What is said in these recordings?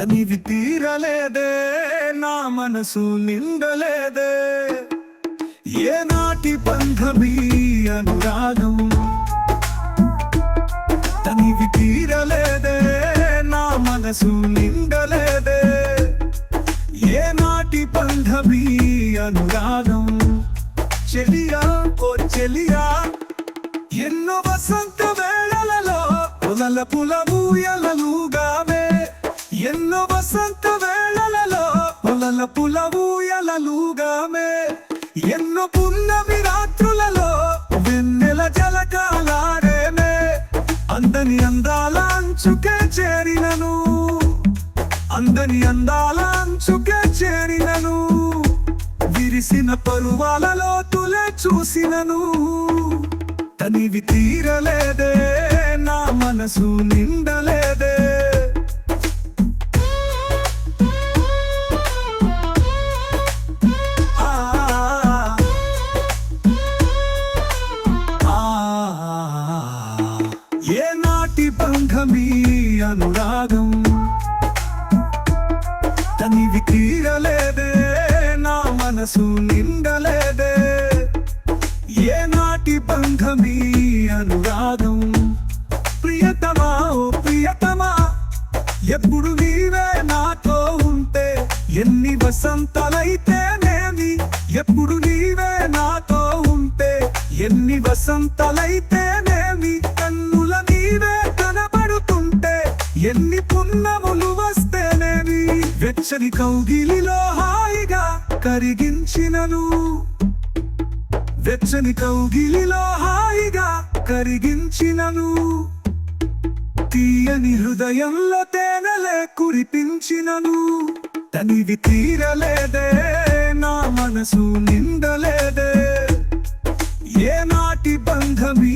తనివి తీరలేదే నా మనసు నిండలేదే ఏనాటి బంధమీ అనురాగం తనివి తీరలేదే నా మనసు నిండలేదే ఏనాటి బంధమీ అనురాగం చెలియా ఓ చెలియా ఎన్నో వసంత వేళలలో పొదల పులబూయలలుగామే ఎన్నో వసంత వేళలలో పొదల పులబూయలలుగామే ఎన్నో పున్నమి రాత్రులలో వెన్నెల జలకాలాడేమే అందని అందాల అంచుకే చేరినను అందని అందాల అంచుకే చేరినను విరిసిన పరువాలలో తులే చూసినను తనివి తీరలేదే నా మనసు నిండలేదే ఏనాటి బంధమీ అనురాగం తనివి తీరలేదే నా మనసు నిండలేదే ఏనాటి బంధమీ అనురాగం ప్రియతమా ఓ ప్రియతమా ఎప్పుడు నీవే నాతో ఉంటే ఎన్ని వసంతాలైతేనేమి ఎప్పుడు నీవే నాతో ఉంటే ఎన్ని వసంతాలైతేనేమి కన్నుల నీవే కనబడుతుంటే ఎన్ని పున్నములు వస్తేనేమి వెచ్చని కౌగిలిలో హాయిగా కరిగించినను వెచ్చని కౌగిలిలో హాయిగా కరిగించినను తీయని హృదయంలో తేనెలే కురిపించినను తనివి తీరలేదే నా మనసు నిండలేదే ఏనాటి బంధమీ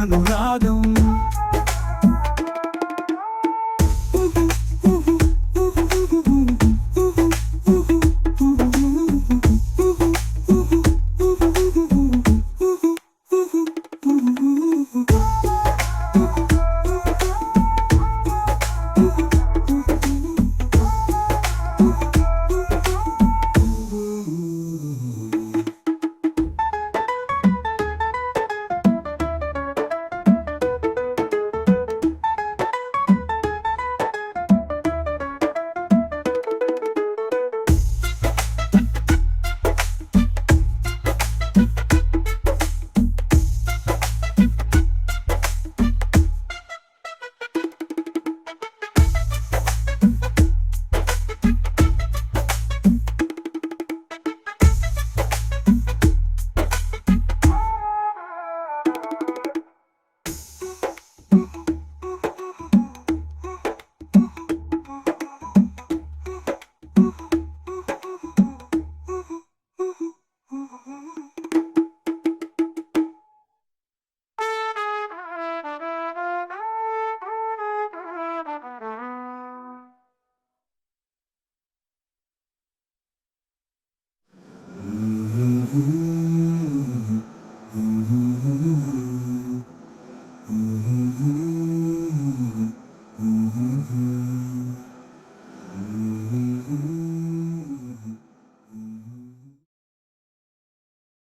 అనురాగం